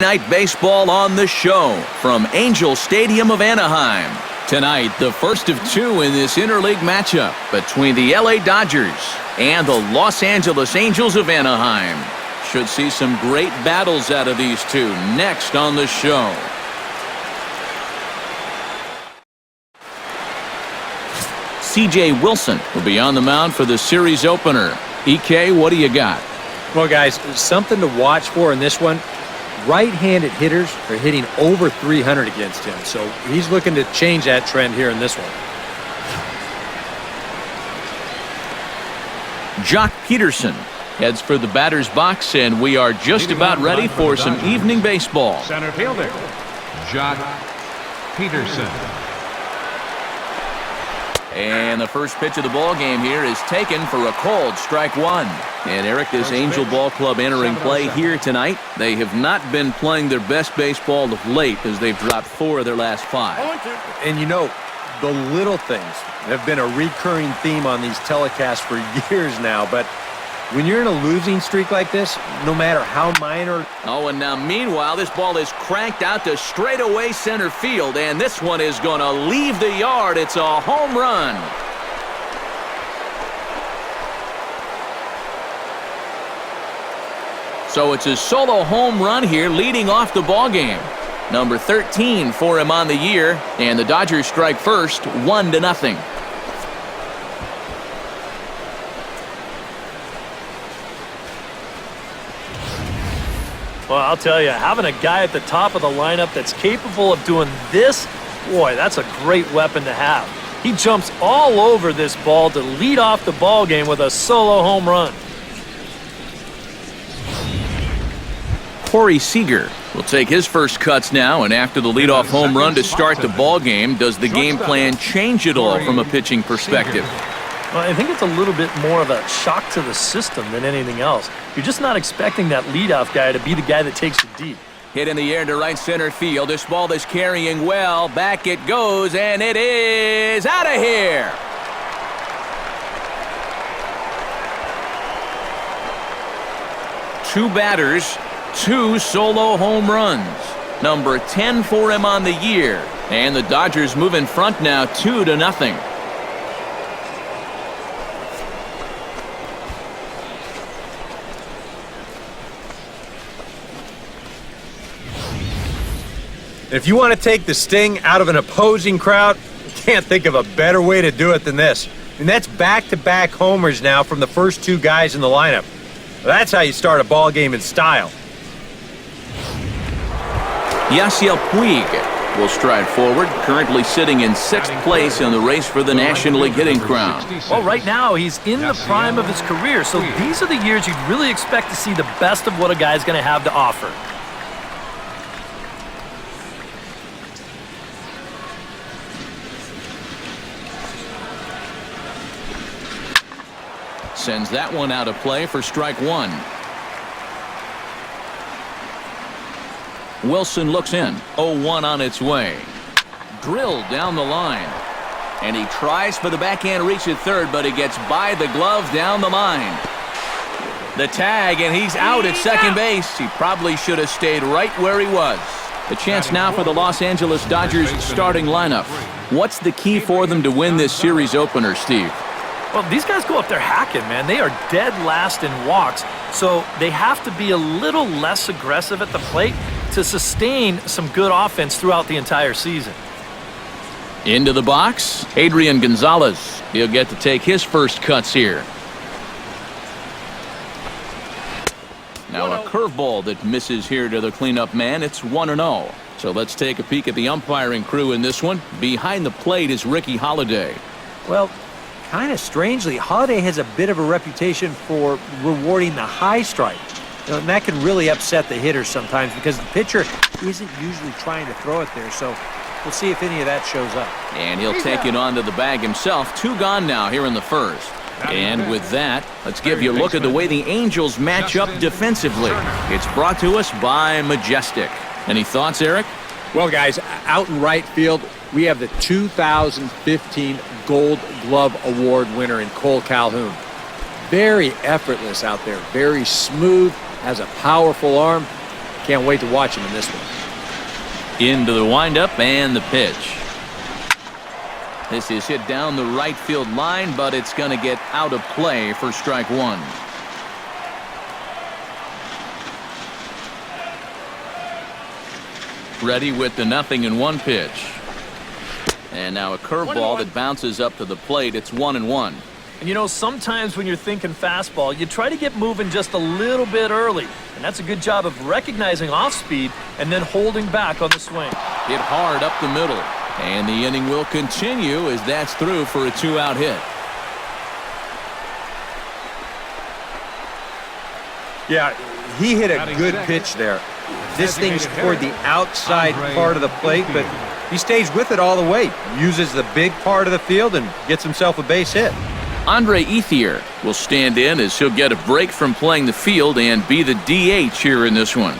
Night baseball on the show from Angel Stadium of Anaheim. Tonight, the first of two in this interleague matchup between the LA Dodgers and the Los Angeles Angels of Anaheim. Should see some great battles out of these two next on the show. C.J. Wilson will be on the mound for the series opener. EK, what do you got? Well, guys, something to watch for in this one. Right-handed hitters are hitting over 300 against him, so he's looking to change that trend here in this one. Jock Peterson heads for the batter's box, and we are just about ready for some evening baseball. Center fielder, Jock Peterson. And the first pitch of the ball game here is taken for a called strike one. And Eric, this Angel Ball Club entering play here tonight. They have not been playing their best baseball of late as they've dropped 4 of their last 5. And you know, the little things have been a recurring theme on these telecasts for years now, but when you're in a losing streak like this, no matter how minor. Oh, and now meanwhile, this ball is cranked out to straightaway center field, and this one is going to leave the yard. It's a home run. So it's a solo home run here leading off the ball game. Number 13 for him on the year, and the Dodgers strike first, 1-0. Well, I'll tell you, having a guy at the top of the lineup that's capable of doing this, boy, that's a great weapon to have. He jumps all over this ball to lead off the ball game with a solo home run. Corey Seager will take his first cuts now, and after the leadoff home run to start the ball game, does the game plan change at all from a pitching perspective? Well, I think it's a little bit more of a shock to the system than anything else. You're just not expecting that leadoff guy to be the guy that takes you deep. Hit in the air to right center field. This ball is carrying well. Back it goes, and it is out of here. Two batters, 2 solo home runs. Number 10 for him on the year. And the Dodgers move in front now 2-0. If you want to take the sting out of an opposing crowd, you can't think of a better way to do it than this. And that's back-to-back homers now from the first 2 guys in the lineup. That's how you start a ball game in style. Yasiel Puig will stride forward, currently sitting in 6th place in the race for the National League hitting crown. Well, right now, he's in the prime of his career, so these are the years you'd really expect to see the best of what a guy's going to have to offer. Sends that one out of play for strike 1. Wilson looks in. 0-1 on its way. Drilled down the line. And he tries for the backhand reach at third, but he gets by the glove down the line. The tag, and he's out at second base. He probably should have stayed right where he was. The chance now for the Los Angeles Dodgers starting lineup. What's the key for them to win this series opener, Steve? Well, these guys go up there hacking, man. They are dead last in walks, so they have to be a little less aggressive at the plate to sustain some good offense throughout the entire season. Into the box, Adrian Gonzalez. He'll get to take his first cuts here. Now a curveball that misses here to the cleanup man. It's 1-0. So let's take a peek at the umpiring crew in this one. Behind the plate is Ricky Holiday. Well, kind of strangely, Holiday has a bit of a reputation for rewarding the high strike. And that can really upset the hitters sometimes because the pitcher isn't usually trying to throw it there. So we'll see if any of that shows up. And he'll take it onto the bag himself. 2 gone now here in the first. And with that, let's give you a look at the way the Angels match up defensively. It's brought to us by Majestic. Any thoughts, Eric? Well, guys, out in right field, we have the 2015 Gold Glove Award winner in Cole Calhoun. Very effortless out there, very smooth, has a powerful arm. Can't wait to watch him in this one. Into the windup and the pitch. This is hit down the right field line, but it's going to get out of play for strike one. Ready with the 0-1 pitch. And now a curveball that bounces up to the plate. It's 1-1. And you know, sometimes when you're thinking fastball, you try to get moving just a little bit early. And that's a good job of recognizing off speed and then holding back on the swing. Hit hard up the middle. And the inning will continue as that's through for a 2-out hit. Yeah, he hit a good pitch there. This thing's toward the outside part of the plate, but he stays with it all the way. Uses the big part of the field and gets himself a base hit. Andre Ethier will stand in as he'll get a break from playing the field and be the DH here in this one.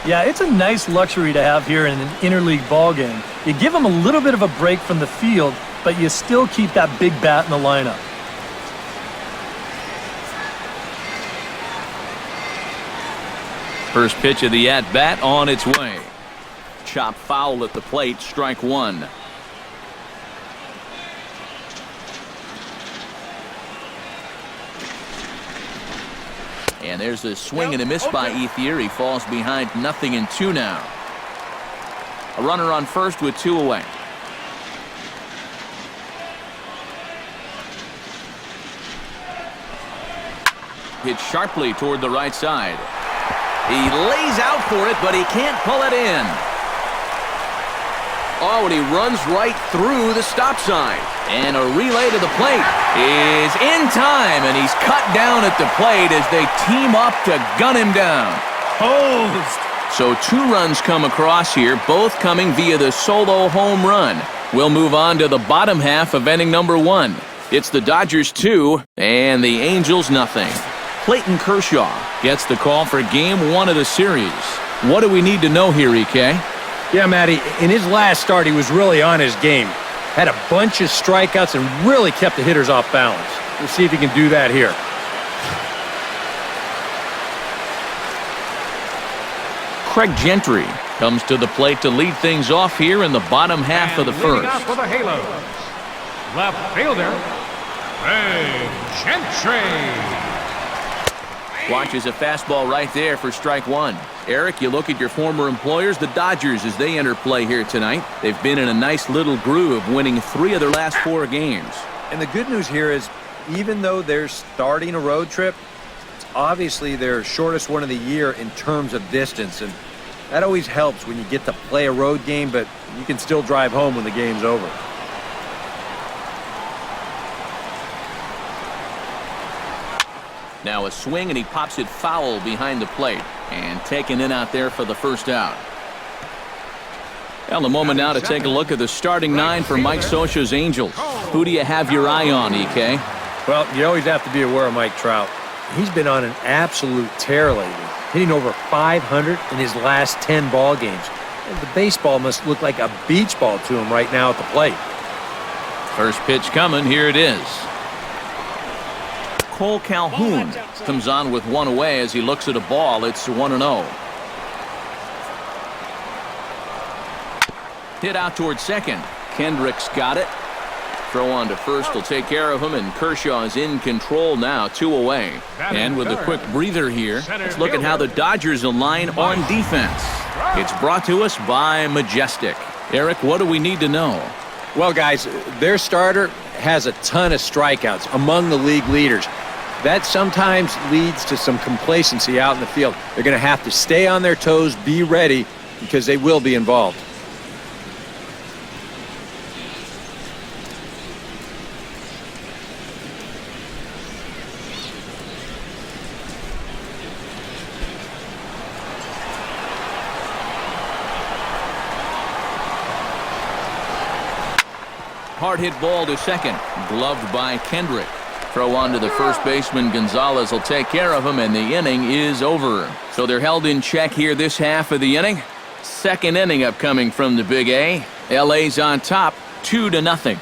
Yeah, it's a nice luxury to have here in an interleague ball game. You give him a little bit of a break from the field, but you still keep that big bat in the lineup. First pitch of the at-bat on its way. Chop foul at the plate, strike one. And there's a swing and a miss by Ethier. He falls behind 0-2 now. A runner on first with 2 away. Hit sharply toward the right side. He lays out for it, but he can't pull it in. Oh, and he runs right through the stop sign. And a relay to the plate is in time, and he's cut down at the plate as they team up to gun him down. Posed. So 2 runs come across here, both coming via the solo home run. We'll move on to the bottom half of inning number 1. It's the Dodgers 2 and the Angels nothing. Clayton Kershaw gets the call for game 1 of the series. What do we need to know here, EK? Yeah, Matty, in his last start, he was really on his game. Had a bunch of strikeouts and really kept the hitters off balance. We'll see if he can do that here. Craig Gentry comes to the plate to lead things off here in the bottom half of the first. Out for the Halos, left fielder, Craig Gentry. Watches a fastball right there for strike one. Eric, you look at your former employers, the Dodgers, as they enter play here tonight. They've been in a nice little groove, winning 3 of their last 4 games. And the good news here is, even though they're starting a road trip, it's obviously their shortest one of the year in terms of distance. And that always helps when you get to play a road game, but you can still drive home when the game's over. Now a swing, and he pops it foul behind the plate. And taken in out there for the first out. Well, a moment now to take a look at the starting 9 for Mike Scioscia's Angels. Who do you have your eye on, EK? Well, you always have to be aware of Mike Trout. He's been on an absolute tear lately, hitting over 500 in his last 10 ball games. And the baseball must look like a beach ball to him right now at the plate. First pitch coming. Here it is. Cole Calhoun comes on with 1 away as he looks at a ball. It's 1-0. Hit out towards second. Kendrick's got it. Throw on to first will take care of him, and Kershaw is in control now, 2 away. And with a quick breather here, let's look at how the Dodgers align on defense. It's brought to us by Majestic. Eric, what do we need to know? Well, guys, their starter has a ton of strikeouts, among the league leaders. That sometimes leads to some complacency out in the field. They're going to have to stay on their toes, be ready, because they will be involved. Hard hit ball to second, gloved by Kendrick. Throw on to the first baseman. Gonzalez will take care of him, and the inning is over. So they're held in check here this half of the inning. Second inning upcoming from the Big A. LA's on top, 2-0.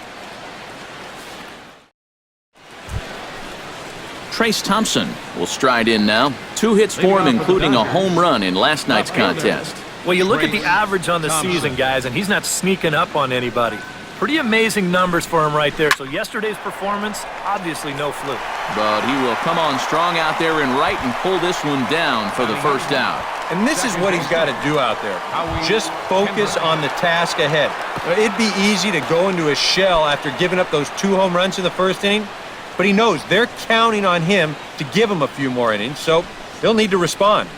Trace Thompson will stride in now. 2 hits for him, including a home run in last night's contest. Well, you look at the average on the season, guys, and he's not sneaking up on anybody. Pretty amazing numbers for him right there. So yesterday's performance, obviously no fluke. But he will come on strong out there in right and pull this one down for the first out. And this is what he's got to do out there. Just focus on the task ahead. It'd be easy to go into a shell after giving up those 2 home runs in the first inning, but he knows they're counting on him to give him a few more innings, so he'll need to respond.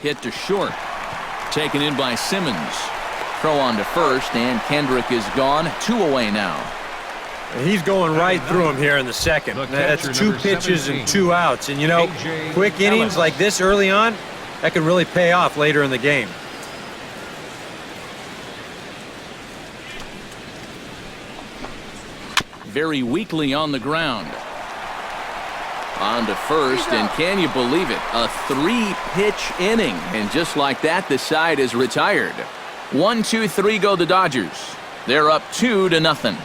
Hit to short. Taken in by Simmons. Throw on to first, and Kendrick is gone. 2 away now. He's going right through him here in the second. That's 2 pitches and 2 outs. And, you know, quick innings like this early on, that can really pay off later in the game. Very weakly on the ground. On to first, and can you believe it? A 3-pitch inning. And just like that, the side is retired. 1, 2, 3 go the Dodgers. They're up 2-0.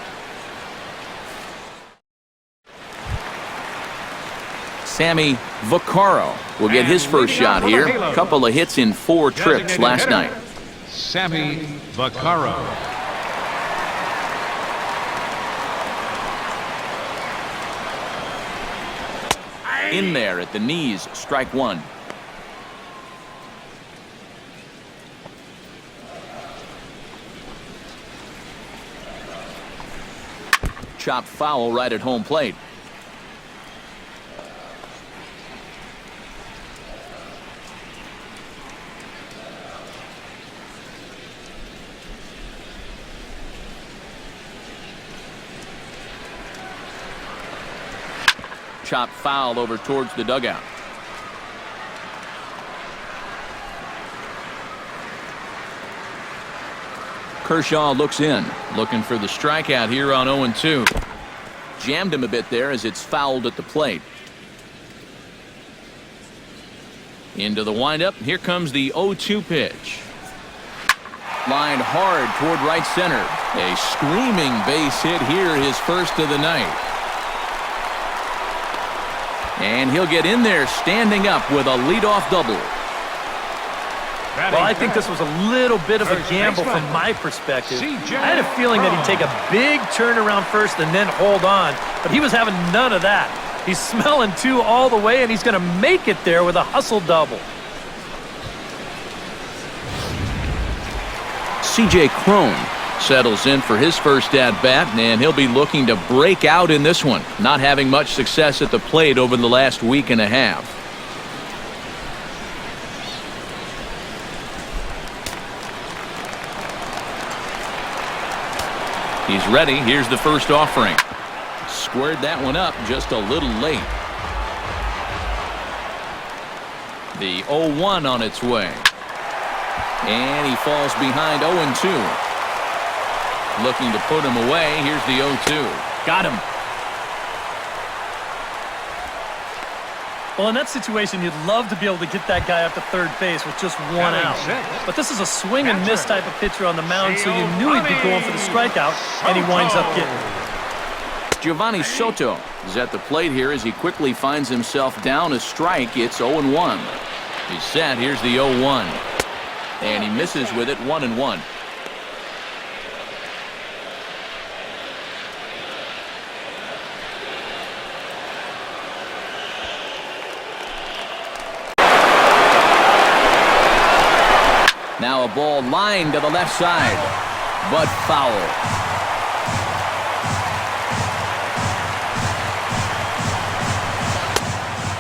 Sammy Vaccaro will get his first shot here. A couple of hits in 4 trips last night. Sammy Vaccaro. In there at the knees, strike 1. Chopped foul right at home plate. Chopped foul over towards the dugout. Kershaw looks in, looking for the strikeout here on 0-2. Jammed him a bit there as it's fouled at the plate. Into the windup. Here comes the 0-2 pitch. Lined hard toward right center. A screaming base hit here, his first of the night. And he'll get in there standing up with a leadoff double. Well, I think this was a little bit of a gamble from my perspective. I had a feeling that he'd take a big turn around first and then hold on, but he was having none of that. He's smelling 2 all the way, and he's going to make it there with a hustle double. C.J. Cron settles in for his first at-bat, and he'll be looking to break out in this one, not having much success at the plate over the last week and a half. He's ready. Here's the first offering. Squared that one up just a little late. The 0-1 on its way. And he falls behind 0-2. Looking to put him away. Here's the 0-2. Got him. Well, in that situation, you'd love to be able to get that guy up to third base with just 1 out. But this is a swing and miss type of pitcher on the mound, so you knew he'd be going for the strikeout, and he winds up getting it. Giovanni Soto is at the plate here as he quickly finds himself down a strike. It's 0-1. He's set. Here's the 0-1. And he misses with it, 1-1. Now a ball lined to the left side, but foul.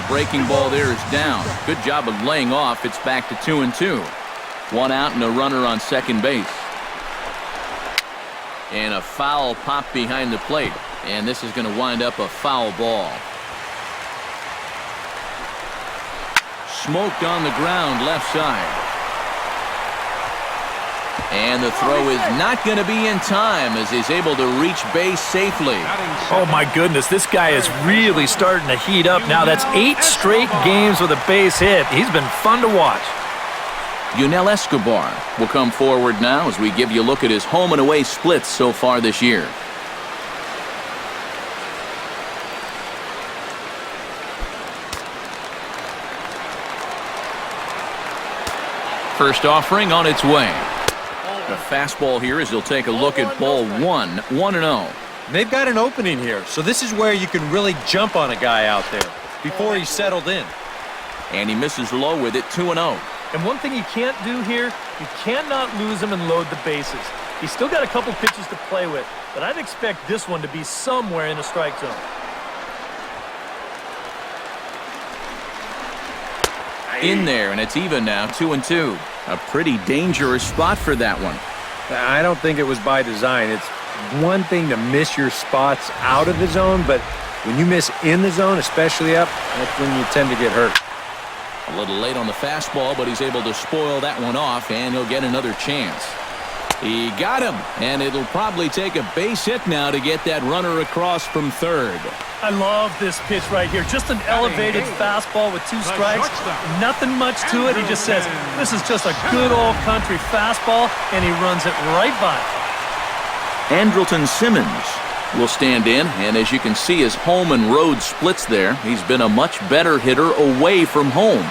Breaking ball there is down. Good job of laying off. It's back to 2-2. 1 out and a runner on second base. And a foul pop behind the plate. And this is going to wind up a foul ball. Smoked on the ground left side. And the throw is not going to be in time as he's able to reach base safely. Oh, my goodness. This guy is really starting to heat up now. That's 8 straight games with a base hit. He's been fun to watch. Yunel Escobar will come forward now as we give you a look at his home and away splits so far this year. First offering on its way. The fastball here as he'll take a look at ball one, 1-0. They've got an opening here, so this is where you can really jump on a guy out there before he's settled in. And he misses low with it, 2-0. And one thing you can't do here, you cannot lose him and load the bases. He's still got a couple pitches to play with, but I'd expect this one to be somewhere in the strike zone. In there, and it's even now, 2-2. A pretty dangerous spot for that one. I don't think it was by design. It's one thing to miss your spots out of the zone, but when you miss in the zone, especially up, that's when you tend to get hurt. A little late on the fastball, but he's able to spoil that one off, and he'll get another chance. He got him, and it'll probably take a base hit now to get that runner across from third. I love this pitch right here. Just an elevated fastball with 2 strikes. Nothing much to it. He just says, this is just a good old country fastball, and he runs it right by. Andrelton Simmons will stand in, and as you can see, his home and road splits there. He's been a much better hitter away from home.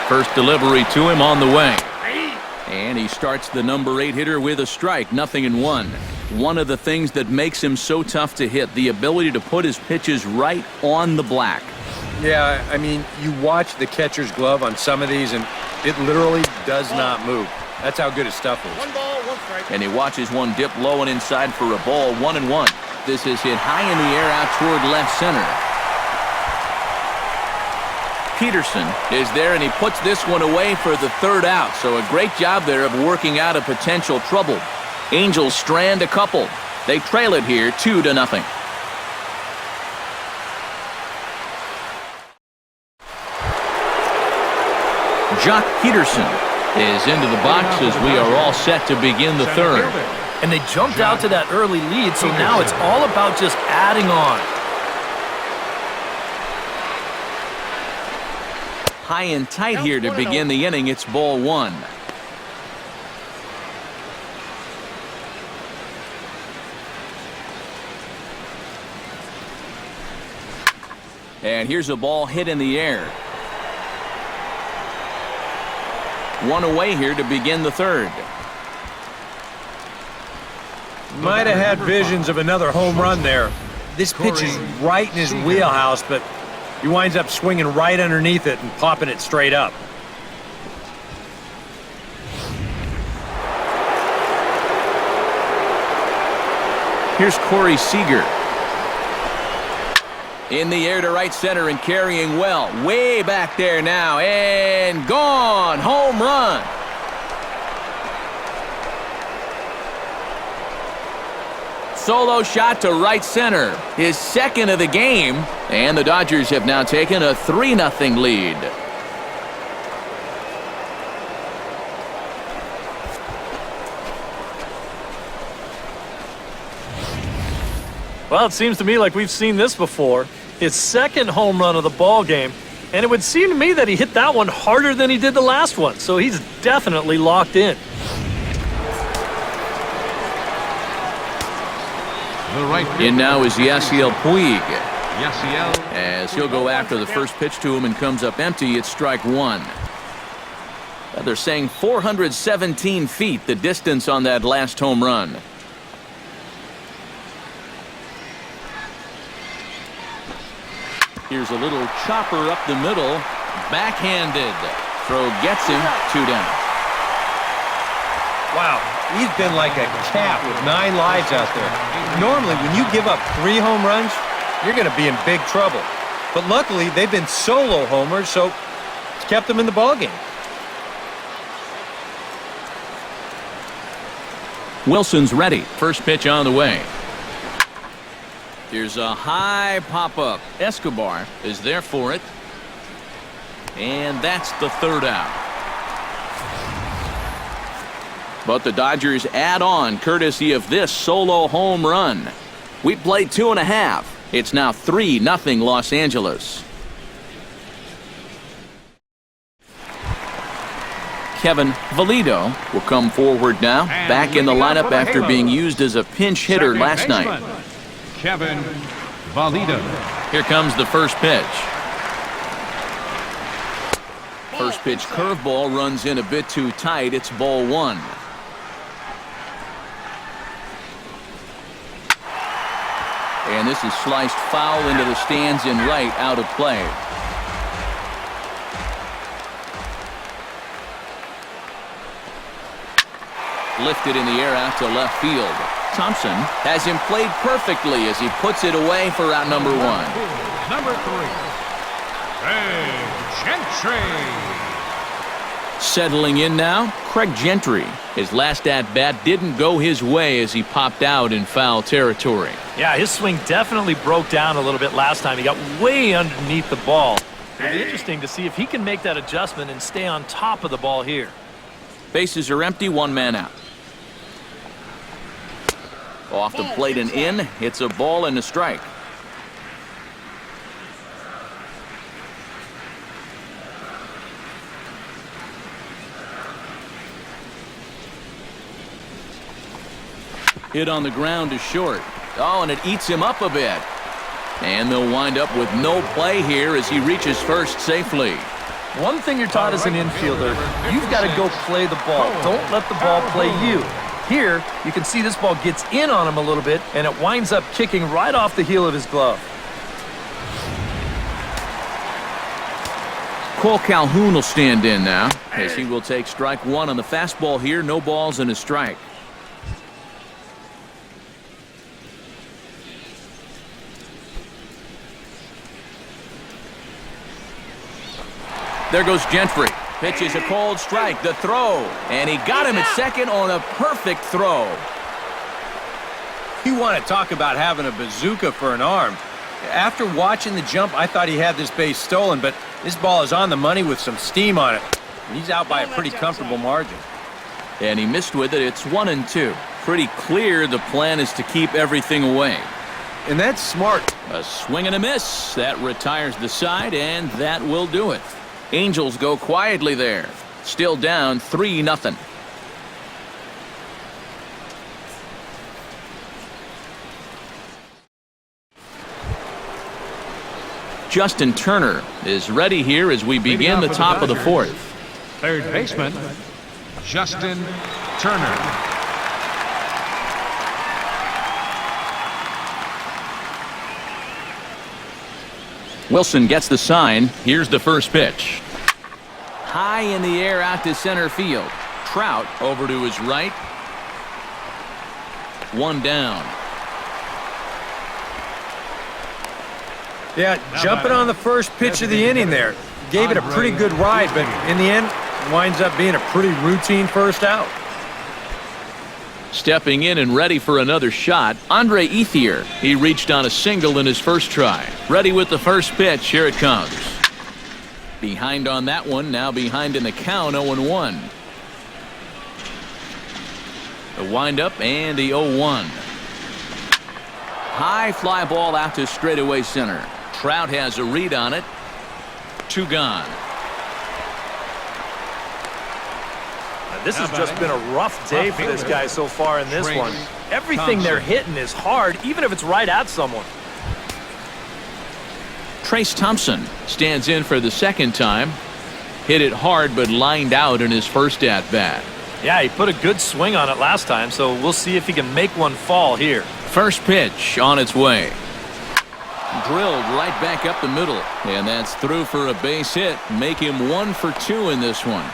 First delivery to him on the way. And he starts the number 8 hitter with a strike, 0-1. One of the things that makes him so tough to hit, the ability to put his pitches right on the black. Yeah, I mean, you watch the catcher's glove on some of these, and it literally does not move. That's how good his stuff is. 1 ball, 1 strike. And he watches one dip low and inside for a ball, 1-1. This is hit high in the air out toward left center. Peterson is there, and he puts this one away for the 3rd out. So a great job there of working out a potential trouble. Angels strand a couple. They trail it here 2-0. Jock Peterson is into the box as we are all set to begin the 3rd. And they jumped out to that early lead, so now it's all about just adding on. High and tight here to begin the inning. It's ball 1. And here's a ball hit in the air. 1 away here to begin the 3rd. Might have had visions of another home run there. This pitch is right in his wheelhouse, but he winds up swinging right underneath it and popping it straight up. Here's Corey Seager. In the air to right center and carrying well. Way back there now. And gone. Home run. Solo shot to right center. His 2nd of the game. And the Dodgers have now taken a 3-0 lead. Well, it seems to me like we've seen this before. His 2nd home run of the ball game, and it would seem to me that he hit that one harder than he did the last one, so he's definitely locked in. In now is Yasiel Puig. Yasiel. As he'll go after the first pitch to him and comes up empty, it's strike 1. They're saying 417 feet, the distance on that last home run. Here's a little chopper up the middle. Backhanded. Throw gets him. 2 down. Wow, he's been like a cat with 9 lives out there. Normally, when you give up 3 home runs, you're going to be in big trouble. But luckily, they've been solo homers, so it's kept them in the ballgame. Wilson's ready. First pitch on the way. Here's a high pop-up. Escobar is there for it. And that's the 3rd out. But the Dodgers add on courtesy of this solo home run. We played 2.5. It's now 3-0 Los Angeles. Kevin Valido will come forward now, back in the lineup after being used as a pinch hitter last night. Kevin Valido. Here comes the first pitch. First pitch curveball runs in a bit too tight. It's ball one. And this is sliced foul into the stands in right, out of play. Lifted in the air out to left field. Thompson has him played perfectly as he puts it away for out number one. Number 3. Gentry. Settling in now, Craig Gentry. His last at-bat didn't go his way as he popped out in foul territory. Yeah, his swing definitely broke down a little bit last time. He got way underneath the ball. It'll be interesting to see if he can make that adjustment and stay on top of the ball here. Bases are empty, one man out. Off the plate and in. It's a ball and a strike. Hit on the ground to short. Oh, and it eats him up a bit. And they'll wind up with no play here as he reaches first safely. One thing you're taught as an infielder, you've got to go play the ball. Don't let the ball play you. Here, you can see this ball gets in on him a little bit, and it winds up kicking right off the heel of his glove. Cole Calhoun will stand in now as he will take strike one on the fastball here. No balls and a strike. There goes Gentry. Pitches a cold strike. The throw. And he got him at second on a perfect throw. You want to talk about having a bazooka for an arm. After watching the jump, I thought he had this base stolen, but this ball is on the money with some steam on it. And he's out by a pretty comfortable margin. And he missed with it. It's 1-2. Pretty clear the plan is to keep everything away. And that's smart. A swing and a miss. That retires the side, and that will do it. Angels go quietly there. Still down 3-0. Justin Turner is ready here as we begin the top of the fourth. Third baseman, Justin Turner. Wilson gets the sign. Here's the first pitch. High in the air out to center field. Trout over to his right. One down. Yeah, jumping on the first pitch of the inning there. Gave it a pretty good ride, but in the end, winds up being a pretty routine first out. Stepping in and ready for another shot, Andre Ethier. He reached on a single in his first try. Ready with the first pitch. Here it comes. Behind on that one. Now behind in the count. 0-1. The windup and the 0-1. High fly ball out to straightaway center. Trout has a read on it. 2 gone. This has just been a rough day for this guy so far in this one. Everything they're hitting is hard, even if it's right at someone. Trace Thompson stands in for the second time. Hit it hard, but lined out in his first at-bat. Yeah, he put a good swing on it last time, so we'll see if he can make one fall here. First pitch on its way. Drilled right back up the middle, and that's through for a base hit. Make him 1 for 2 in this one.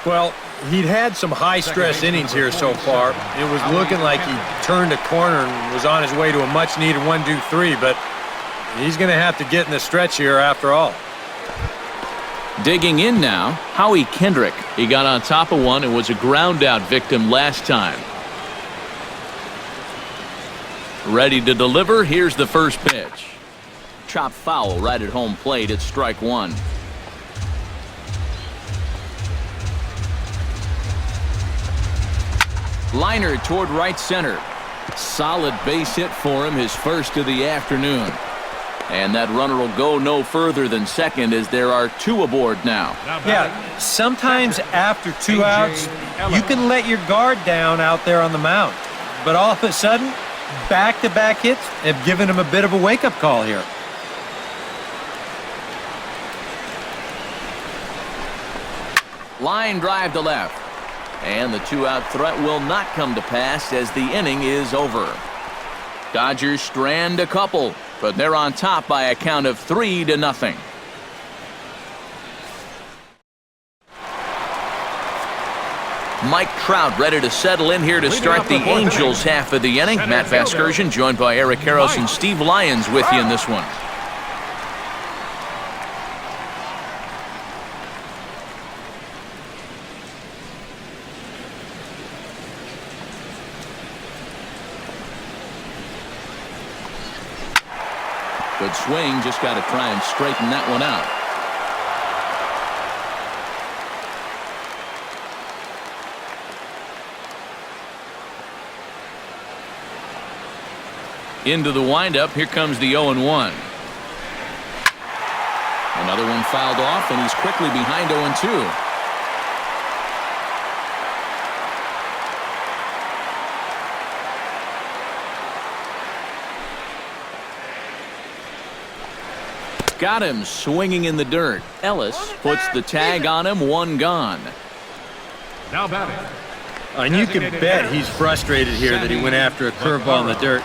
Well, he'd had some high-stress innings here so far. It was looking like he turned a corner and was on his way to a much-needed 1-2-3, but he's going to have to get in the stretch here after all. Digging in now, Howie Kendrick. He got on top of one and was a ground-out victim last time. Ready to deliver. Here's the first pitch. Chop foul right at home plate. It's strike one. Liner toward right center. Solid base hit for him, his first of the afternoon. And that runner will go no further than second as there are 2 aboard now. Yeah, sometimes after 2 outs, you can let your guard down out there on the mound. But all of a sudden, back-to-back hits have given him a bit of a wake-up call here. Line drive to left. And the two-out threat will not come to pass as the inning is over. Dodgers strand a couple, but they're on top by a count of 3-0. Mike Trout ready to settle in here to start the Angels half of the inning. Matt Vasgersian joined by Eric Karros and Steve Lyons with you in this one. Good swing, just got to try and straighten that one out. Into the windup, here comes the 0-1. Another one fouled off, and he's quickly behind 0-2. Got him swinging in the dirt. Ellis puts the tag on him, one gone. Now batting. And you can bet he's frustrated here that he went after a curveball in the dirt.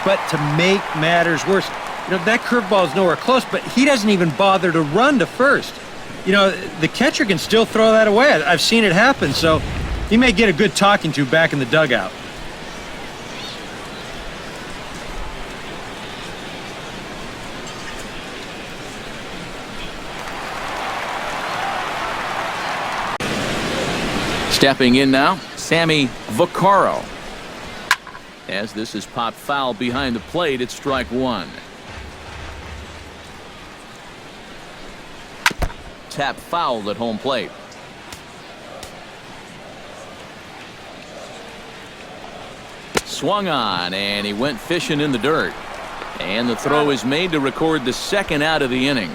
But to make matters worse, that curveball is nowhere close, but he doesn't even bother to run to first. The catcher can still throw that away. I've seen it happen, so he may get a good talking to back in the dugout. Stepping in now, Sammy Vaccaro. As this is popped foul behind the plate, it's strike one. Tap fouled at home plate. Swung on, and he went fishing in the dirt. And the throw is made to record the second out of the inning.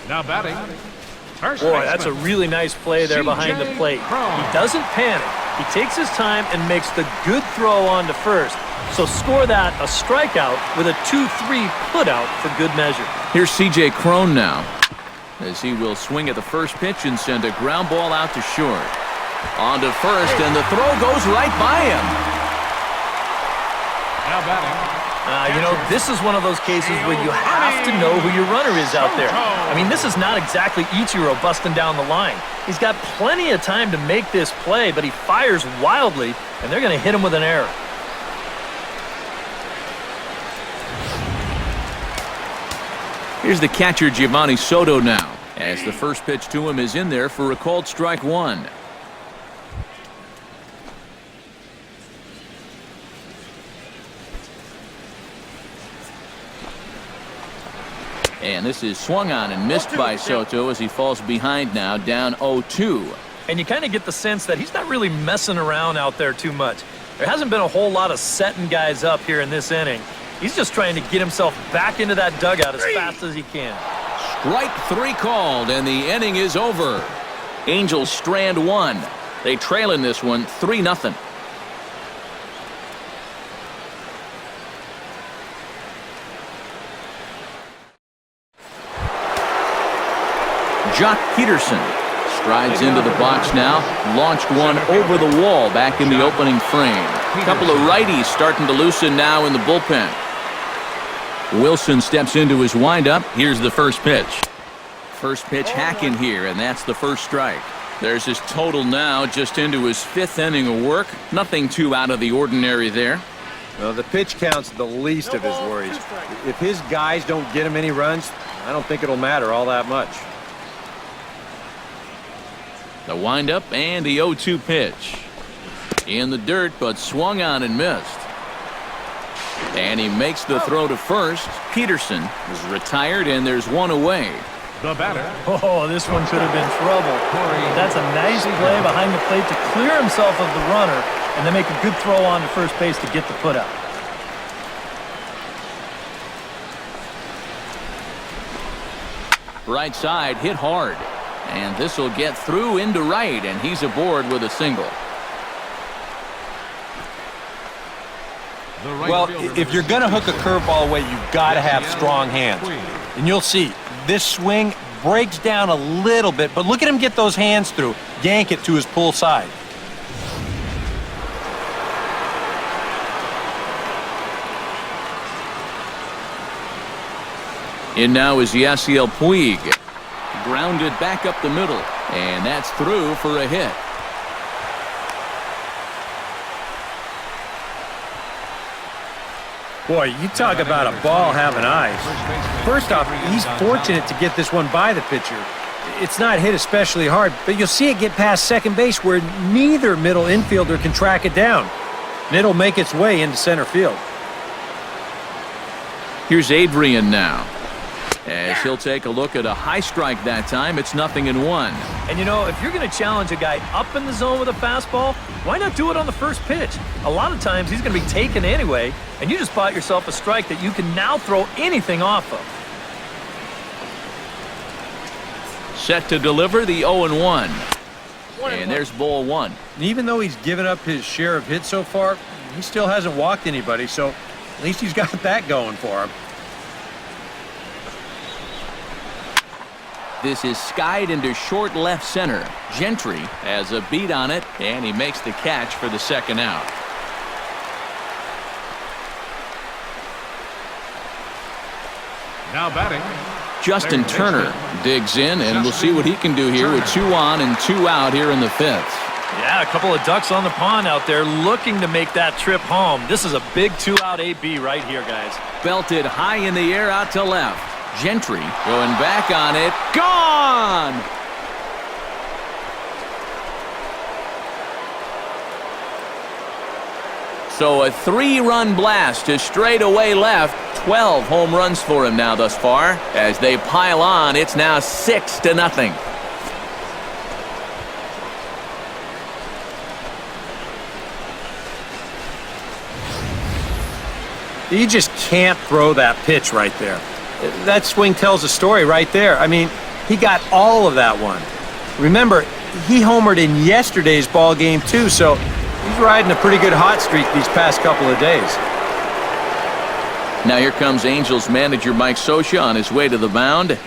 Now batting. Boy, that's a really nice play there behind the plate. He doesn't panic. He takes his time and makes the good throw on to first. So score that a strikeout with a 2-3 putout for good measure. Here's C.J. Cron now, as he will swing at the first pitch and send a ground ball out to short. On to first, and the throw goes right by him. Now batting. This is one of those cases where you have to know who your runner is out there. I mean, this is not exactly Ichiro busting down the line. He's got plenty of time to make this play, but he fires wildly, and they're going to hit him with an error. Here's the catcher, Giovanni Soto, now, as the first pitch to him is in there for a called strike one. And this is swung on and missed by Soto as he falls behind now, down 0-2. And you kind of get the sense that he's not really messing around out there too much. There hasn't been a whole lot of setting guys up here in this inning. He's just trying to get himself back into that dugout as fast as he can. Strike three called, and the inning is over. Angels strand one. They trail in this one 3-0. Jock Peterson strides into the box now, launched one over the wall back in the opening frame. A couple of righties starting to loosen now in the bullpen. Wilson steps into his windup. Here's the first pitch. First pitch hack in here, and that's the first strike. There's his total now, just into his fifth inning of work. Nothing too out of the ordinary there. Well, the pitch count's the least of his worries. If his guys don't get him any runs, I don't think it'll matter all that much. The windup and the 0-2 pitch. In the dirt, but swung on and missed. And he makes the throw to first. Peterson is retired, and there's one away. The batter. Oh, this one could have been trouble. That's a nice play behind the plate to clear himself of the runner and then make a good throw on to first base to get the putout. Right side hit hard. And this will get through into right, and he's aboard with a single. Well, if you're going to hook a curveball away, you've got to have strong hands. And you'll see, this swing breaks down a little bit, but look at him get those hands through. Yank it to his pull side. In now is Yasiel Puig. Grounded back up the middle, and that's through for a hit. Boy, you talk about a ball having eyes. First off, he's fortunate to get this one by the pitcher. It's not hit especially hard, but you'll see it get past second base where neither middle infielder can track it down. And it'll make its way into center field. Here's Adrian now, as he'll take a look at a high strike that time. It's 0-1. And you know, if you're going to challenge a guy up in the zone with a fastball, why not do it on the first pitch? A lot of times he's going to be taken anyway, and you just bought yourself a strike that you can now throw anything off of. Set to deliver the 0-1. And there's ball one. Even though he's given up his share of hits so far, he still hasn't walked anybody, so at least he's got that going for him. This is skied into short left center. Gentry has a beat on it, and he makes the catch for the second out. Now batting. Justin Turner digs in, and we'll see what he can do here with 2 on and 2 out here in the 5th. Yeah, a couple of ducks on the pond out there looking to make that trip home. This is a big 2-out AB right here, guys. Belted high in the air out to left. Gentry going back on it. Gone! So a 3-run blast to straightaway left. 12 home runs for him now thus far. As they pile on, it's now 6-0. You just can't throw that pitch right there. That swing tells a story right there. I mean, he got all of that one. Remember, he homered in yesterday's ball game too, so he's riding a pretty good hot streak these past couple of days. Now here comes Angels manager Mike Scioscia on his way to the mound.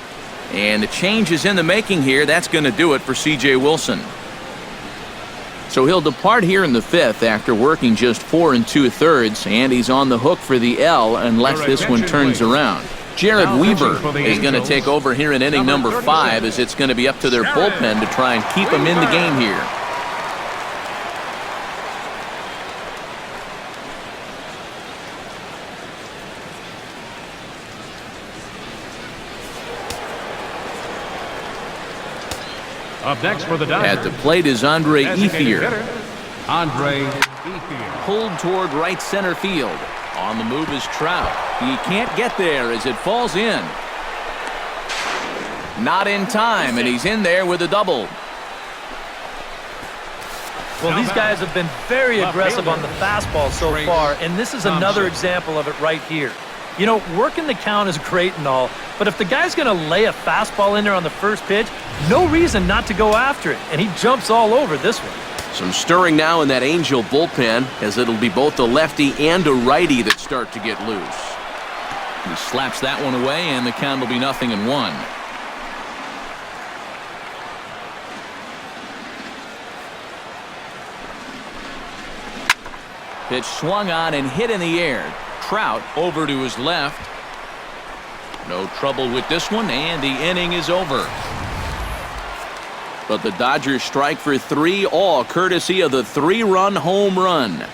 And the change is in the making here. That's going to do it for C.J. Wilson. So he'll depart here in the 5th after working just 4 2/3, and he's on the hook for the L unless this one turns around. Jared Weaver is going to take over here in inning number 5, as it's going to be up to their bullpen to try and keep him in the game here. Up next for the Dodgers. At the plate is Andre Designated Ethier. hitter, Andre Ethier. Pulled toward right center field. On the move is Trout. He can't get there as it falls in. Not in time, and he's in there with a double. Well, these guys have been very aggressive on the fastball so far, and this is another example of it right here. You know, working the count is great and all, but if the guy's going to lay a fastball in there on the first pitch, no reason not to go after it, and he jumps all over this one. Some stirring now in that Angel bullpen, as it'll be both a lefty and a righty that start to get loose. He slaps that one away, and the count will be 0-1. Pitch swung on and hit in the air. Trout over to his left. No trouble with this one, and the inning is over. But the Dodgers strike for 3, all courtesy of the 3-run home run.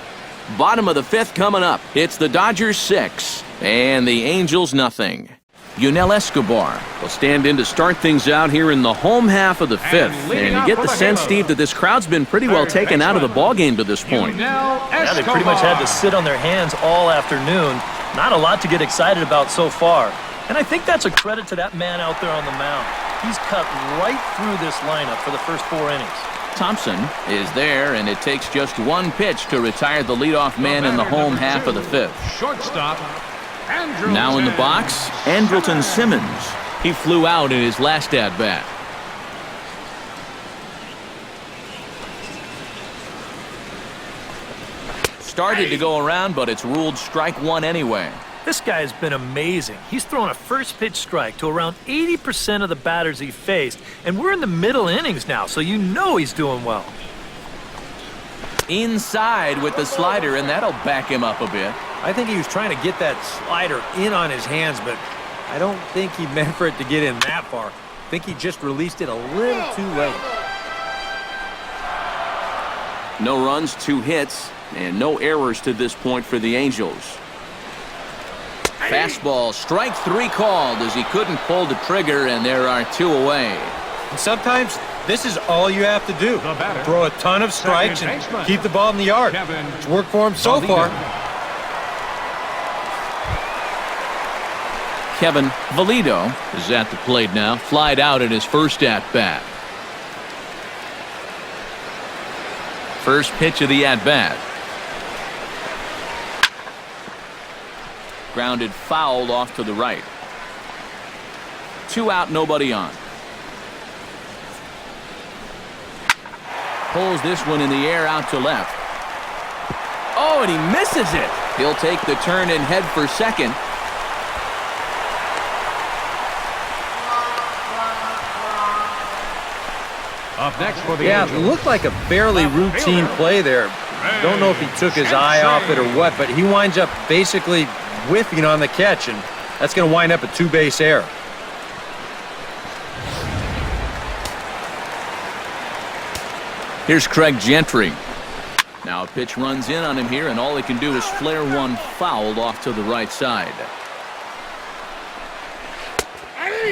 Bottom of the 5th coming up. It's the Dodgers 6 and the Angels nothing. Yunel Escobar will stand in to start things out here in the home half of the 5th. And you get the sense, Steve, that this crowd's been pretty well taken out of the ballgame to this point. Yeah, they pretty much had to sit on their hands all afternoon. Not a lot to get excited about so far. And I think that's a credit to that man out there on the mound. He's cut right through this lineup for the first 4 innings. Thompson is there, and it takes just 1 pitch to retire the leadoff man in the home half of the 5th. Shortstop. Now in the box, Andrelton Simmons. He flew out in his last at-bat. started to go around, but it's ruled strike one anyway. This guy's been amazing. He's thrown a first pitch strike to around 80% of the batters he faced, and we're in the middle innings now, so you know he's doing well. Inside with the slider, and that'll back him up a bit. I think he was trying to get that slider in on his hands, but I don't think he meant for it to get in that far. I think he just released it a little too late. No runs, 2 hits, and no errors to this point for the Angels. Fastball, strike 3 called as he couldn't pull the trigger, and there are 2 away. And sometimes this is all you have to do. Throw a ton of strikes and keep the ball in the yard. It's worked for him so far. Kevin Valido is at the plate now, flied out at his first at-bat. First pitch of the at-bat. Grounded foul off to the right. 2 out, nobody on. Pulls this one in the air out to left. Oh, and he misses it. He'll take the turn and head for second. Up next for the Yeah, it Angels. looked like a fairly routine play there. Don't know if he took his eye off it or what, but he winds up basically whiffing on the catch, and that's going to wind up a 2-base error. Here's Craig Gentry. Now a pitch runs in on him here, and all he can do is flare one fouled off to the right side.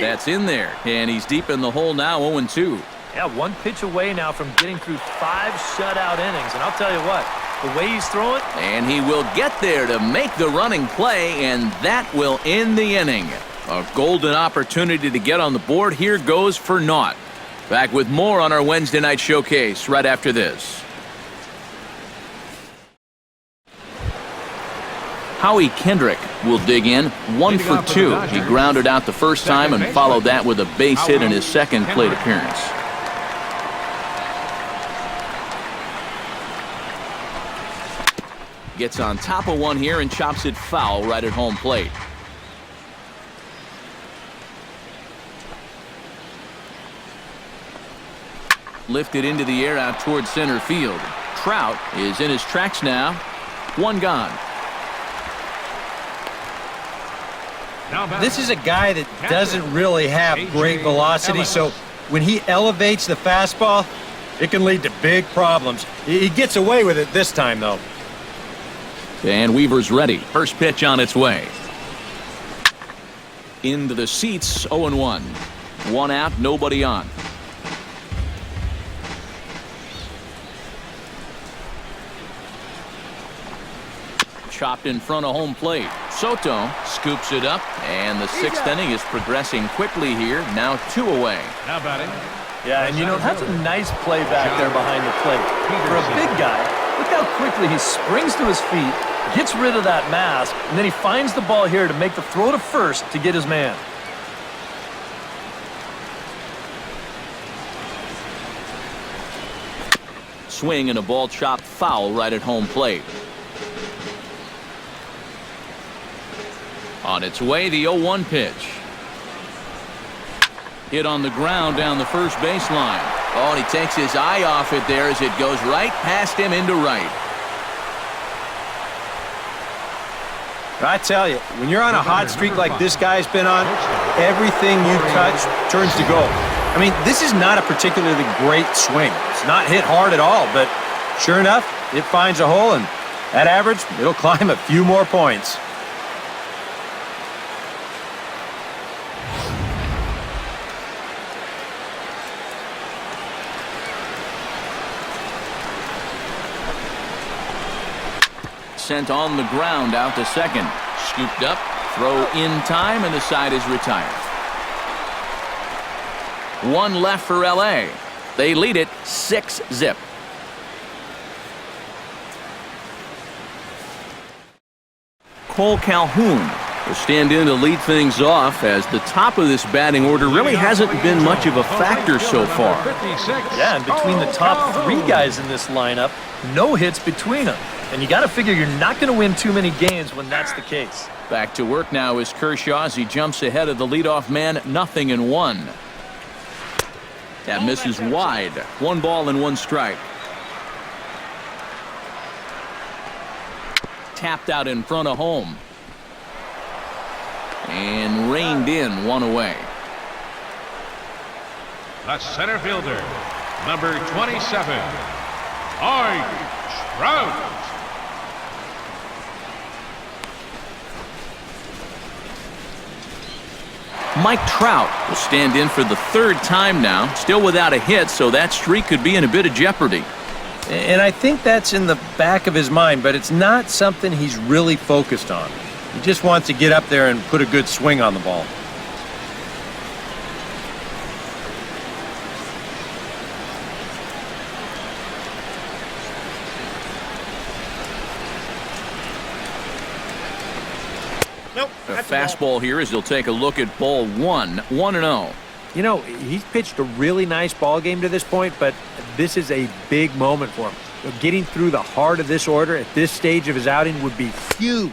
That's in there, and he's deep in the hole now, 0-2. Yeah, 1 pitch away now from getting through 5 shutout innings, and I'll tell you what, the way he's throwing. And he will get there to make the running play, and that will end the inning. A golden opportunity to get on the board here goes for naught. Back with more on our Wednesday night showcase right after this. Howie Kendrick will dig in, 1 for 2. He grounded out the first time and followed that with a base hit in his second plate appearance. Gets on top of one here and chops it foul right at home plate. Lifted into the air out towards center field. Trout is in his tracks now. 1 gone. This is a guy that doesn't really have great velocity, so when he elevates the fastball, it can lead to big problems. He gets away with it this time, though. And Weaver's ready. First pitch on its way. Into the seats, 0-1. 1 out, nobody on. Chopped in front of home plate. Soto scoops it up, and the 6th inning is progressing quickly here. Now 2 away. Now batting. Yeah, and you know, that's a nice play back there behind the plate. For a big guy, look how quickly he springs to his feet, gets rid of that mask, and then he finds the ball here to make the throw to first to get his man. Swing and a ball chopped foul right at home plate. On its way, the 0-1 pitch. Hit on the ground down the first baseline. Oh, and he takes his eye off it there as it goes right past him into right. I tell you, when you're on a hot streak like this guy's been on, everything you touch turns to gold. I mean, this is not a particularly great swing. It's not hit hard at all, but sure enough, it finds a hole, and at average, it'll climb a few more points. Sent on the ground out to second. Scooped up, throw in time, and the side is retired. 1 left for LA. They lead it 6-0. Cole Calhoun will stand in to lead things off, as the top of this batting order really hasn't been much of a factor so far. Yeah, and between the top 3 guys in this lineup, no hits between them. And you got to figure you're not going to win too many games when that's the case. Back to work now is Kershaw as he jumps ahead of the leadoff man, 0-1. That misses wide. 1 ball and 1 strike. Tapped out in front of home. And reined in, 1 away. The center fielder, number 27, Trout. Mike Trout will stand in for the 3rd time now, still without a hit, so that streak could be in a bit of jeopardy. And I think that's in the back of his mind, but it's not something he's really focused on. He just wants to get up there and put a good swing on the ball. A fastball here as he'll take a look at ball 1, 1-0. You know, he's pitched a really nice ball game to this point, but this is a big moment for him. Getting through the heart of this order at this stage of his outing would be huge.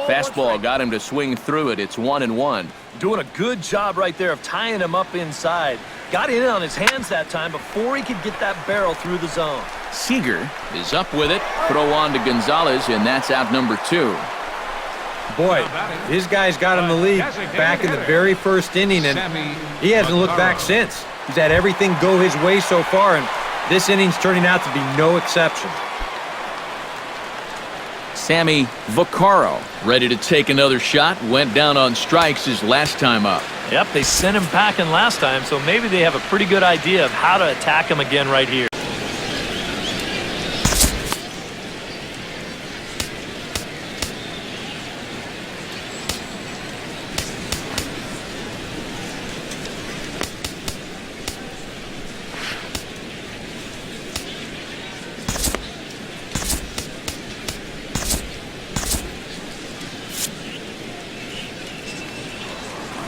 Fastball got him to swing through it. It's 1-1. Doing a good job right there of tying him up inside. Got in on his hands that time before he could get that barrel through the zone. Seager is up with it. Throw on to Gonzalez, and that's out number 2. Boy, his guys got him the lead back in the very first inning, and he hasn't looked back since. He's had everything go his way so far, and this inning's turning out to be no exception. Sammy Vaccaro ready to take another shot. Went down on strikes his last time up. Yep, they sent him packing last time, so maybe they have a pretty good idea of how to attack him again right here.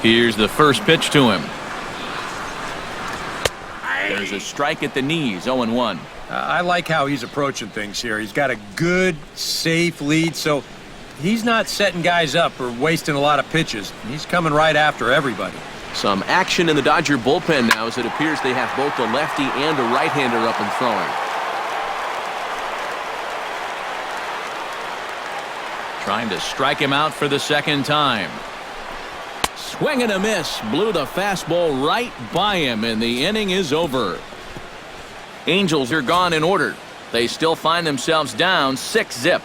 Here's the first pitch to him. There's a strike at the knees, 0-1. I like how he's approaching things here. He's got a good, safe lead, so he's not setting guys up or wasting a lot of pitches. He's coming right after everybody. Some action in the Dodger bullpen now as it appears they have both a lefty and a right-hander up and throwing. Trying to strike him out for the 2nd time. Swing and a miss. Blew the fastball right by him, and the inning is over. Angels are gone in order. They still find themselves down 6-0.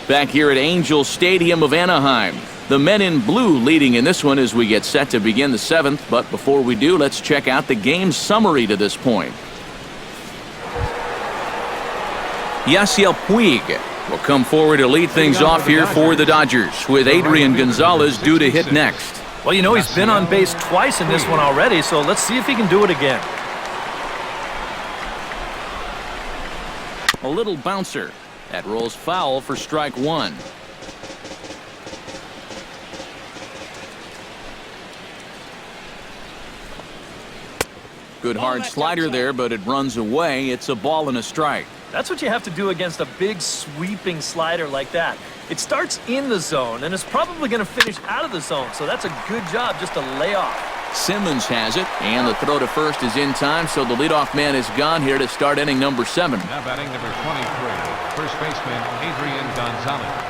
Back here at Angels Stadium of Anaheim. The men in blue leading in this one as we get set to begin the 7th. But before we do, let's check out the game summary to this point. Yasiel Puig will come forward to lead things off here for the Dodgers, with Adrian Gonzalez due to hit next. Well, you know, he's been on base twice in this one already, so let's see if he can do it again. A little bouncer. That rolls foul for strike 1. Good hard slider there, but it runs away. It's a ball and a strike. That's what you have to do against a big sweeping slider like that. It starts in the zone and is probably going to finish out of the zone, so that's a good job just to lay off. Simmons has it, and the throw to first is in time, so the leadoff man is gone here to start inning number 7. Now batting number 23, first baseman Adrian Gonzalez.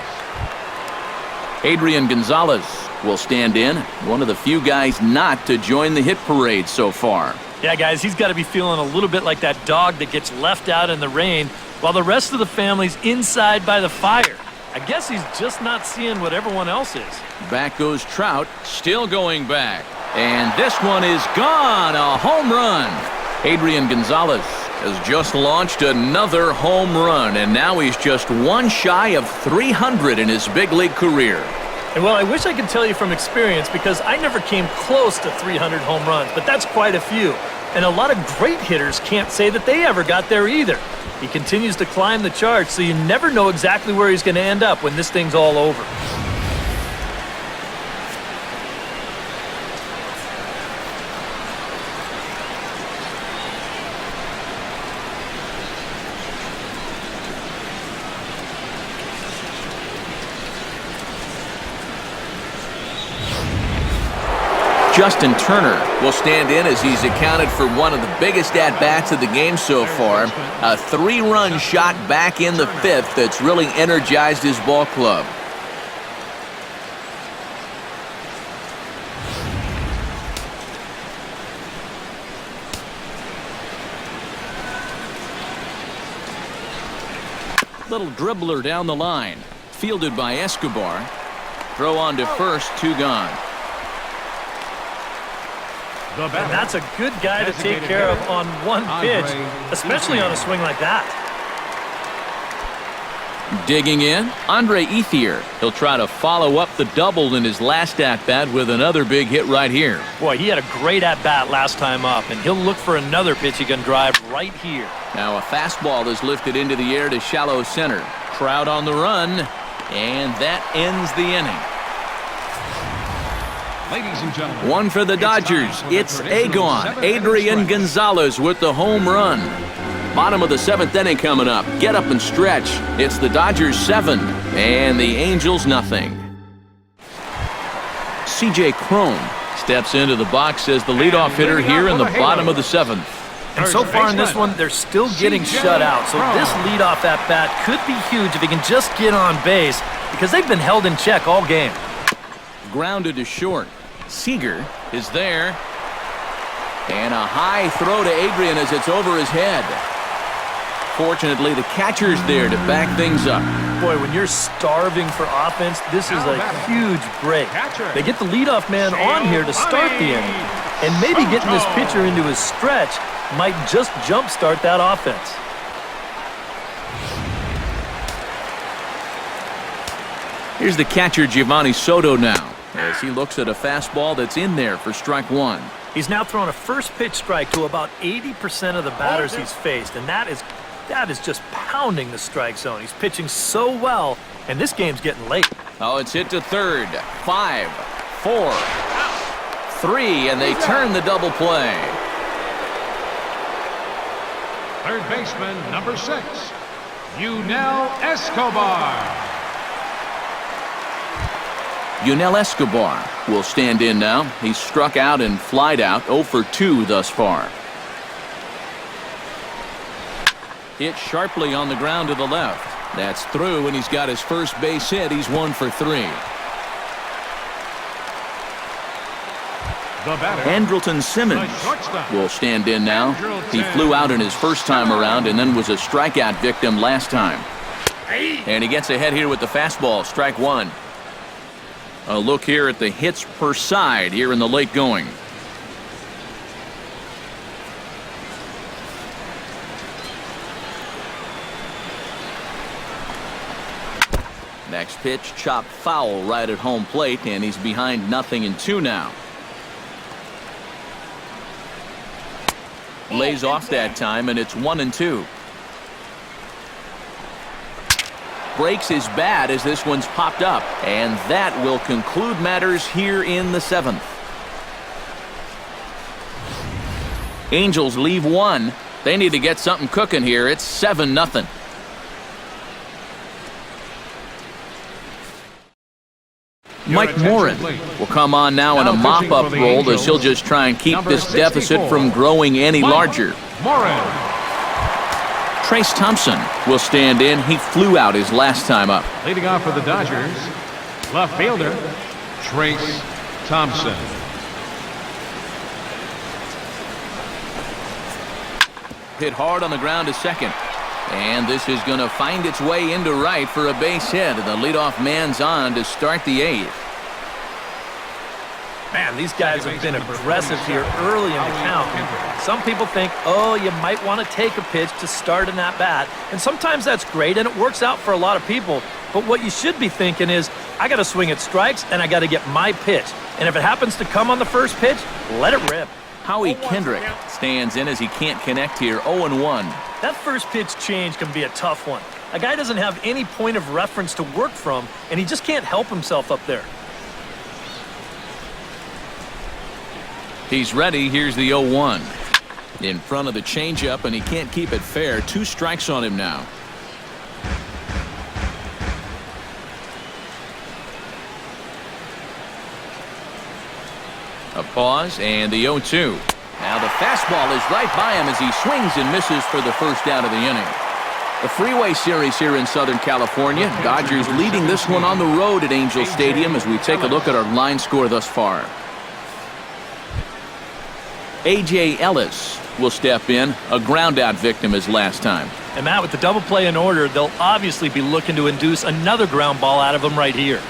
Adrian Gonzalez will stand in, one of the few guys not to join the hit parade so far. Yeah, guys, he's got to be feeling a little bit like that dog that gets left out in the rain while the rest of the family's inside by the fire. I guess he's just not seeing what everyone else is. Back goes Trout, still going back. And this one is gone, a home run. Adrian Gonzalez has just launched another home run, and now he's just one shy of 300 in his big league career. And well, I wish I could tell you from experience because I never came close to 300 home runs, but that's quite a few. And a lot of great hitters can't say that they ever got there either. He continues to climb the charts, so you never know exactly where he's going to end up when this thing's all over. Justin Turner will stand in as he's accounted for one of the biggest at-bats of the game so far. A 3-run shot back in the 5th that's really energized his ball club. Little dribbler down the line. Fielded by Escobar. Throw on to first, 2 gone. And that's a good guy to take care of on one pitch, especially on a swing like that. Digging in, Andre Ethier. He'll try to follow up the double in his last at-bat with another big hit right here. Boy, he had a great at-bat last time up, and he'll look for another pitch he can drive right here. Now a fastball is lifted into the air to shallow center. Crowd on the run, and that ends the inning. Ladies and gentlemen, One for the Dodgers. It's Agon Adrian Gonzalez with the home run. Bottom of the 7th inning coming up. Get up and stretch. It's the Dodgers 7 and the Angels nothing. C.J. Cron steps into the box as the leadoff hitter here in the bottom of the 7th. And so far in this one, they're still getting shut out. So this leadoff at-bat could be huge if he can just get on base, because they've been held in check all game. Grounded to short. Seager is there. And a high throw to Adrian as it's over his head. Fortunately, the catcher's there to back things up. Boy, when you're starving for offense, this is a huge break. They get the leadoff man on here to start the inning. And maybe getting this pitcher into his stretch might just jumpstart that offense. Here's the catcher, Giovanni Soto, now, as he looks at a fastball that's in there for strike 1. He's now thrown a first pitch strike to about 80% of the batters he's faced, and that is just pounding the strike zone. He's pitching so well, and this game's getting late. Oh, it's hit to third. 5, 4, 3, and they turn the double play. third baseman, number 6, Yunel Escobar. Yunel Escobar will stand in now. He's struck out and flied out, 0 for 2 thus far. Hit sharply on the ground to the left. That's through, and he's got his first base hit. He's 1 for 3. Andrelton Simmons will stand in now. He flew out in his first time around and then was a strikeout victim last time. And he gets ahead here with the fastball, strike 1. A look here at the hits per side here in the late going. Next pitch, chopped foul right at home plate, and he's behind 0-2 now. Lays off that time, and it's 1-2. Breaks his bat as this one's popped up, and that will conclude matters here in the 7th. Angels leave 1. They need to get something cooking here. It's 7-0. Mike Morin will come on now in a mop-up role as he'll just try and keep this deficit from growing any larger. Trace Thompson will stand in. He flew out his last time up. Leading off for the Dodgers, left fielder, Trace Thompson. Hit hard on the ground to second. And this is going to find its way into right for a base hit. The leadoff man's on to start the 8th. Man, these guys have been aggressive here early in the count. Some people think, oh, you might want to take a pitch to start an at-bat. And sometimes that's great, and it works out for a lot of people. But what you should be thinking is, I got to swing at strikes, and I got to get my pitch. And if it happens to come on the first pitch, let it rip. Howie Kendrick stands in as he can't connect here, 0-1. That first pitch change can be a tough one. A guy doesn't have any point of reference to work from, and he just can't help himself up there. He's ready. Here's the 0-1. In front of the changeup, and he can't keep it fair. 2 strikes on him now. A pause and the 0-2. Now the fastball is right by him as he swings and misses for the first out of the inning. The Freeway Series here in Southern California. Dodgers leading this one on the road at Angel Stadium as we take a look at our line score thus far. A.J. Ellis will step in, a ground-out victim as last time. And Matt, with the double play in order, they'll obviously be looking to induce another ground ball out of him right here.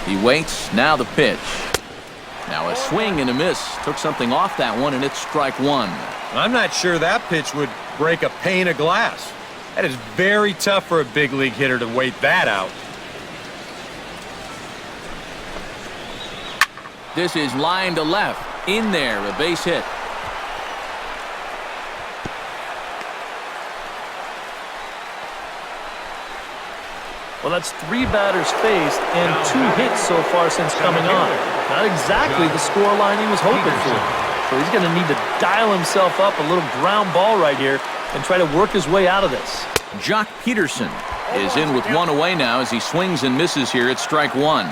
He waits, now the pitch. Now a swing and a miss. Took something off that one, and it's strike one. I'm not sure that pitch would break a pane of glass. That is very tough for a big league hitter to wait that out. This is line to left. In there, a base hit. Well, that's 3 batters faced and 2 hits so far since coming on. Not exactly the score line he was hoping for. So he's going to need to dial himself up a little ground ball right here and try to work his way out of this. Jock Peterson is in with 1 away now as he swings and misses here at strike 1.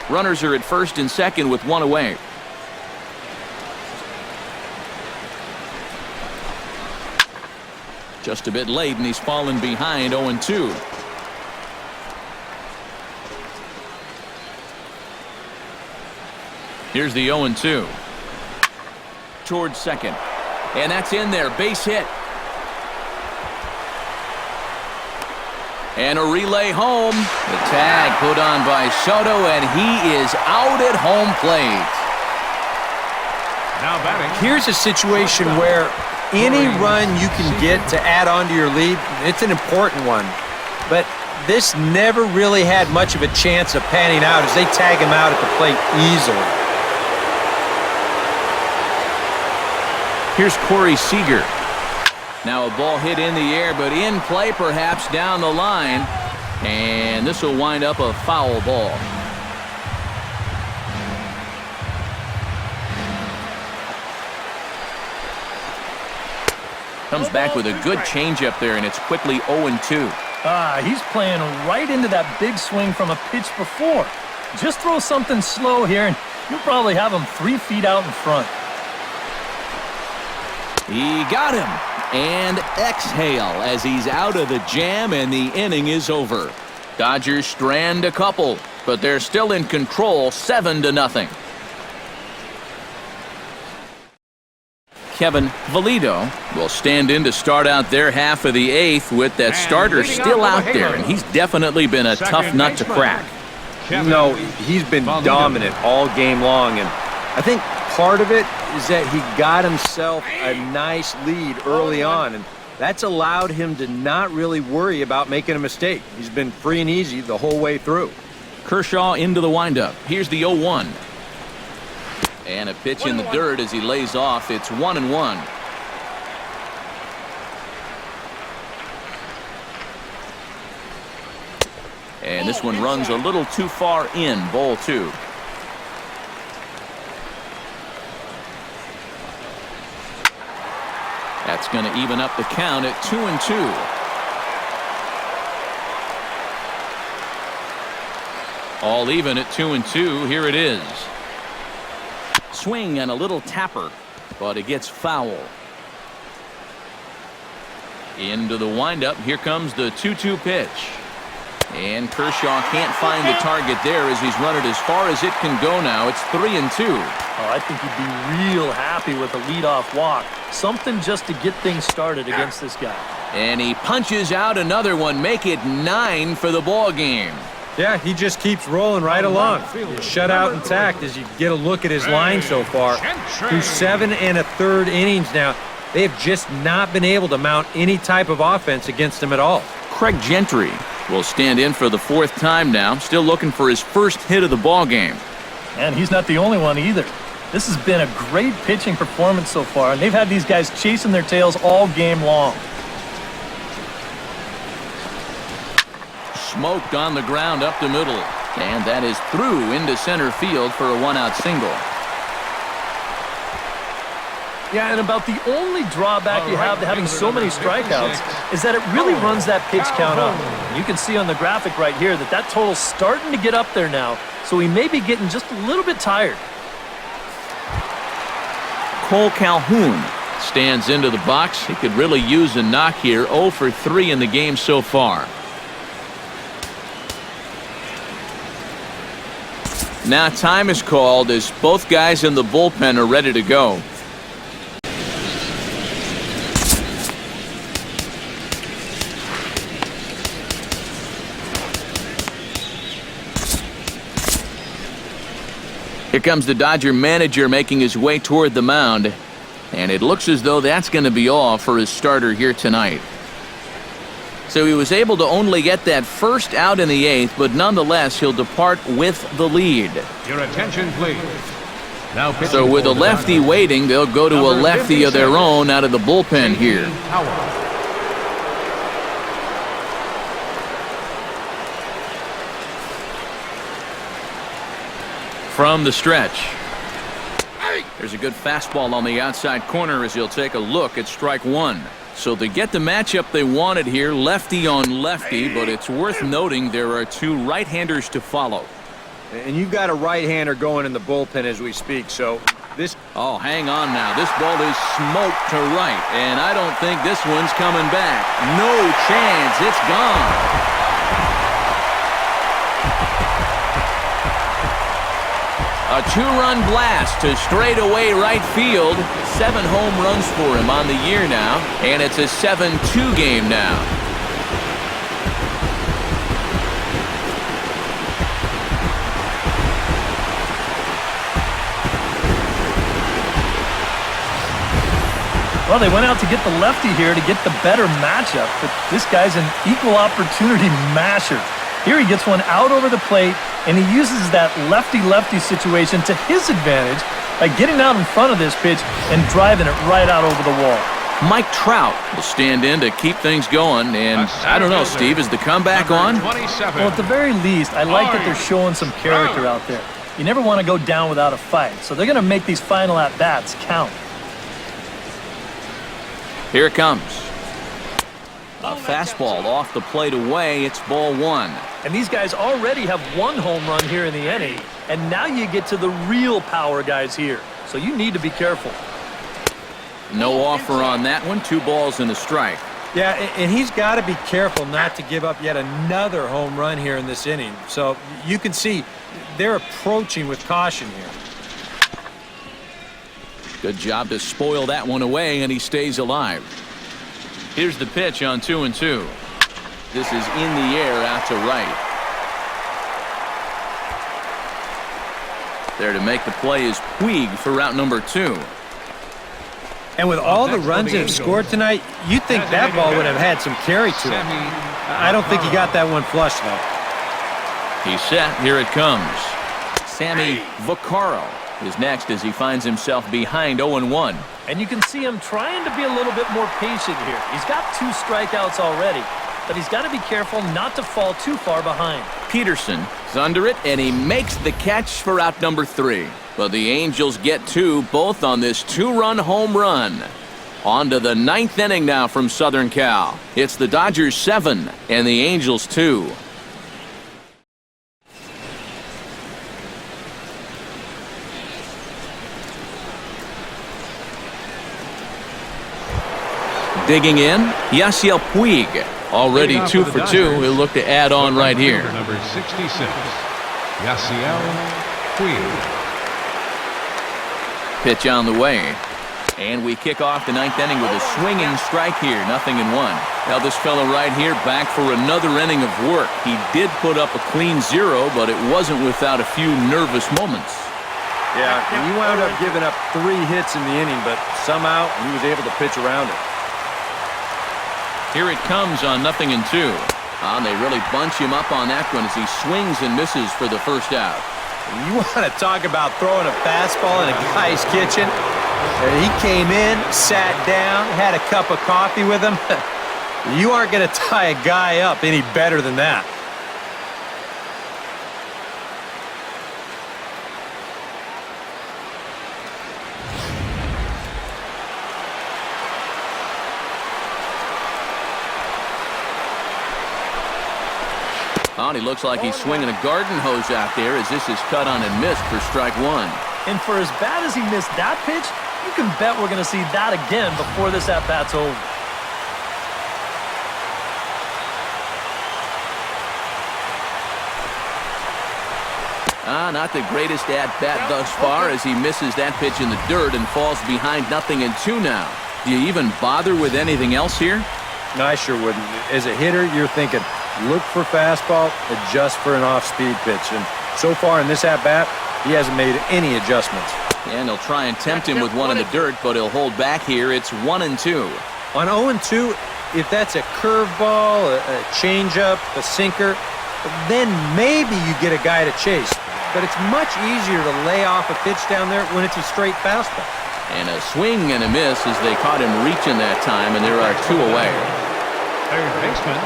Runners are at first and second with 1 away. Just a bit late, and he's fallen behind 0-2. Here's the 0-2. Towards second. And that's in there. Base hit. And a relay home. The tag put on by Soto, and he is out at home plate. Now batting. Here's a situation where any run you can get to add on to your lead, it's an important one. But this never really had much of a chance of panning out as they tag him out at the plate easily. Here's Corey Seager. Now a ball hit in the air, but in play perhaps down the line. And this will wind up a foul ball. Comes back with a good changeup there, and it's quickly 0-2. He's playing right into that big swing from a pitch before. Just throw something slow here, and you'll probably have him 3 feet out in front. He got him. And exhale as he's out of the jam, and the inning is over. Dodgers strand a couple, but they're still in control 7-0. Kevin Valido will stand in to start out their half of the 8th with that starter still out there, and he's definitely been a tough nut to crack. No, he's been dominant all game long, and I think part of it is that he got himself a nice lead early on, and that's allowed him to not really worry about making a mistake. He's been free and easy the whole way through. Kershaw into the windup. Here's the 0-1. And a pitch in the dirt as he lays off. It's 1-1. And this one runs a little too far in. Ball 2. That's going to even up the count at 2-2. All even at 2-2. Here it is. Swing and a little tapper, but it gets foul. Into the windup. Here comes the 2-2 pitch. And Kershaw can't find the target there as he's run it as far as it can go now. It's 3-2. Oh, I think he'd be real happy with a leadoff walk. Something just to get things started against this guy. And he punches out another one. Make it 9 for the ball game. Yeah, he just keeps rolling right along. Shutout intact as you get a look at his line so far. Through 7 1/3 innings now, they have just not been able to mount any type of offense against him at all. Craig Gentry will stand in for the 4th time now, still looking for his first hit of the ball game. And he's not the only one either. This has been a great pitching performance so far, and they've had these guys chasing their tails all game long. Smoked on the ground up the middle, and that is through into center field for a 1-out single. Yeah, and about the only drawback you have to having so many strikeouts is that it really runs that pitch count up. You can see on the graphic right here that that total's starting to get up there now, so he may be getting just a little bit tired. Cole Calhoun stands into the box. He could really use a knock here. 0 for 3 in the game so far. Now time is called as both guys in the bullpen are ready to go. Here comes the Dodger manager making his way toward the mound. And it looks as though that's going to be all for his starter here tonight. So he was able to only get that first out in the 8th, but nonetheless he'll depart with the lead. Your attention, please. Now So with a lefty waiting, they'll go to a lefty of their own out of the bullpen here. From the stretch. There's a good fastball on the outside corner as he'll take a look at strike one. So to get the matchup they wanted here, lefty on lefty, but it's worth noting there are two right-handers to follow. And you've got a right-hander going in the bullpen as we speak, so this... Oh, hang on now. This ball is smoked to right, and I don't think this one's coming back. No chance. It's gone. A two-run blast to straightaway right field. 7 home runs for him on the year now, and it's a 7-2 game now. Well, they went out to get the lefty here to get the better matchup, but this guy's an equal opportunity masher. Here he gets one out over the plate, and he uses that lefty-lefty situation to his advantage by getting out in front of this pitch and driving it right out over the wall. Mike Trout will stand in to keep things going, and I don't know, Steve, is the comeback on? Well, at the very least, I like that they're showing some character out there. You never want to go down without a fight, so they're going to make these final at-bats count. Here it comes. A fastball off the plate away. It's ball one. And these guys already have 1 home run here in the inning, and now you get to the real power guys here. So you need to be careful. No offer on that one. 2 balls and a strike. Yeah, and he's got to be careful not to give up yet another home run here in this inning. So you can see they're approaching with caution here. Good job to spoil that one away, and he stays alive. Here's the pitch on 2-2. This is in the air out to right. There to make the play is Puig for route number 2. And with all the runs that have scored tonight, you'd think that ball would have had some carry to it. I don't think he got that one flush, though. He's set. Here it comes. Sammy Vaccaro is next as he finds himself behind 0-1. And you can see him trying to be a little bit more patient here. He's got 2 strikeouts already, but he's got to be careful not to fall too far behind. Peterson is under it, and he makes the catch for out number 3. But the Angels get 2, both on this 2-run home run. On to the 9th inning now from Southern Cal. It's the Dodgers 7 and the Angels 2. Digging in, Yasiel Puig. Already 2 for 2. He'll look to add on right here. Number 66, Yasiel Puig. Pitch on the way. And we kick off the 9th inning with a swinging strike here. 0-1. Now this fella right here back for another inning of work. He did put up a clean 0, but it wasn't without a few nervous moments. Yeah, and he wound up giving up 3 hits in the inning, but somehow he was able to pitch around it. Here it comes on 0-2. They really bunch him up on that one as he swings and misses for the first out. You want to talk about throwing a fastball in a guy's kitchen? He came in, sat down, had a cup of coffee with him. You aren't going to tie a guy up any better than that. Oh, and he looks like he's swinging a garden hose out there as this is cut on and missed for strike one. And for as bad as he missed that pitch, you can bet we're going to see that again before this at-bat's over. Not the greatest at-bat thus far as he misses that pitch in the dirt and falls behind 0-2 now. Do you even bother with anything else here? No, I sure wouldn't. As a hitter, you're thinking, look for fastball, adjust for an off-speed pitch. And so far in this at-bat, he hasn't made any adjustments. And he'll try and tempt him with one in the dirt, but he'll hold back here. It's 1-2. On 0-2, if that's a curveball, a changeup, a sinker, then maybe you get a guy to chase. But it's much easier to lay off a pitch down there when it's a straight fastball. And a swing and a miss as they caught him reaching that time, and there are 2 away. Third baseman.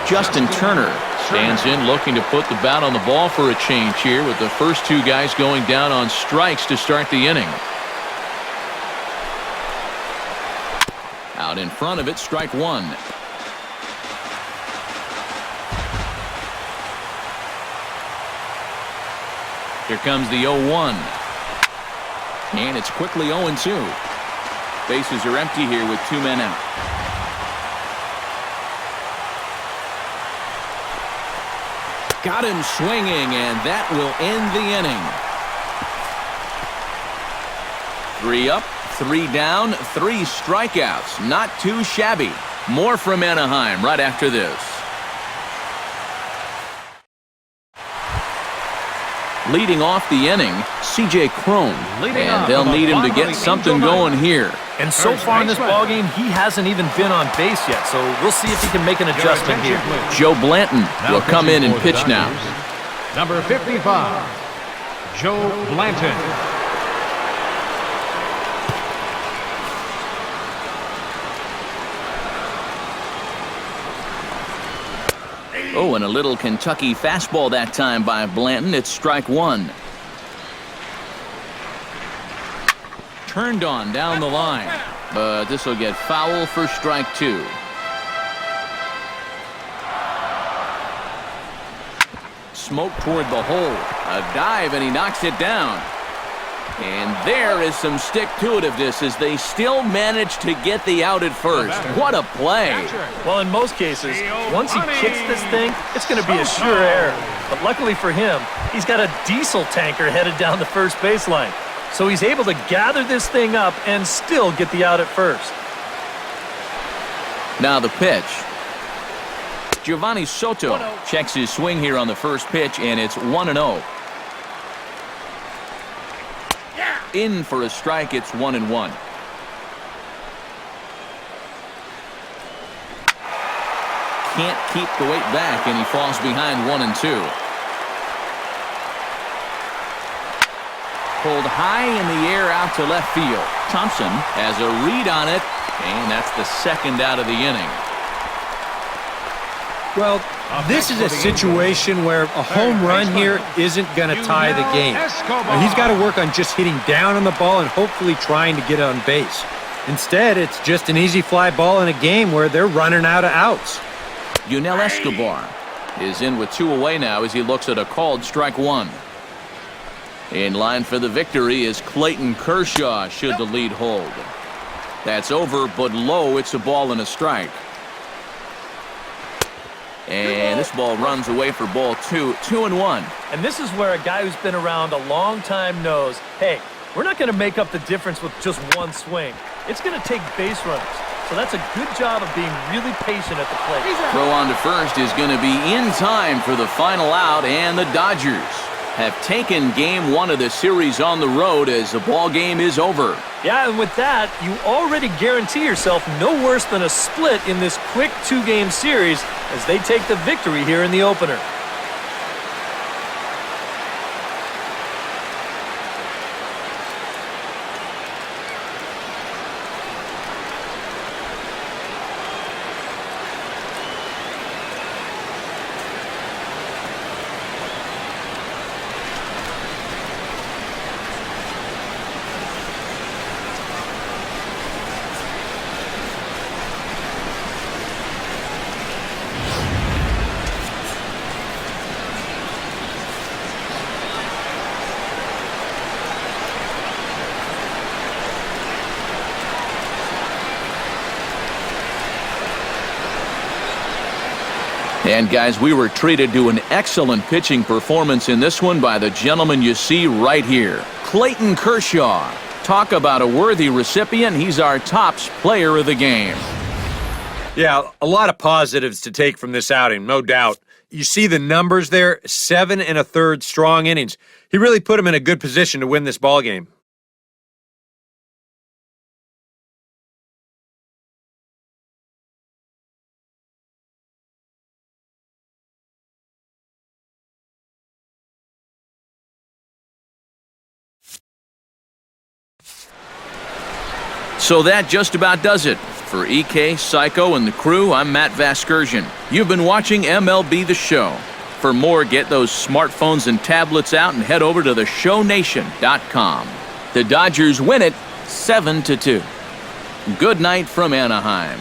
Justin Turner stands in looking to put the bat on the ball for a change here with the first 2 guys going down on strikes to start the inning. Out in front of it, strike one. Here comes the 0-1. And it's quickly 0-2. Bases are empty here with 2 men out. Got him swinging, and that will end the inning. 3 up, 3 down, 3 strikeouts. Not too shabby. More from Anaheim right after this. Leading off the inning, C.J. Cron, and they'll need him to get something going here. And so far in this ballgame, he hasn't even been on base yet, so we'll see if he can make an adjustment here. Joe Blanton will come in and pitch now. Number 55, Joe Blanton. Oh, and a little Kentucky fastball that time by Blanton. It's strike one. Turned on down the line, but this will get foul for strike two. Smoke toward the hole. A dive, and he knocks it down. And there is some stick-to-itiveness as they still manage to get the out at first. What a play. Well, in most cases, once he kicks this thing, it's going to be a sure error. But luckily for him, he's got a diesel tanker headed down the first baseline. So he's able to gather this thing up and still get the out at first. Now the pitch. Giovanni Soto checks his swing here on the first pitch, and it's 1-0. In for a strike, it's 1-1. Can't keep the weight back, and he falls behind 1-2. Pulled high in the air out to left field. Thompson has a read on it, and that's the second out of the inning. Well, this is a situation where a home run here isn't going to tie the game. Now, he's got to work on just hitting down on the ball and hopefully trying to get on base. Instead, it's just an easy fly ball in a game where they're running out of outs. Yunel Escobar is in with 2 away now as he looks at a called strike one. In line for the victory is Clayton Kershaw should the lead hold. That's over, but low. It's a ball and a strike. And this ball runs away for ball 2, 2-1. And this is where a guy who's been around a long time knows, hey, we're not going to make up the difference with just one swing. It's going to take base runners. So that's a good job of being really patient at the plate. Throw on to first is going to be in time for the final out, and the Dodgers have taken game 1 of the series on the road as the ball game is over. Yeah, and with that, you already guarantee yourself no worse than a split in this quick 2-game series as they take the victory here in the opener. And guys, we were treated to an excellent pitching performance in this one by the gentleman you see right here, Clayton Kershaw. Talk about a worthy recipient. He's our tops player of the game. Yeah, a lot of positives to take from this outing, no doubt. You see the numbers there, 7 1/3 strong innings. He really put him in a good position to win this ball game. So that just about does it. For EK, Psycho, and the crew, I'm Matt Vasgersian. You've been watching MLB The Show. For more, get those smartphones and tablets out and head over to theshownation.com. The Dodgers win it 7-2. Good night from Anaheim.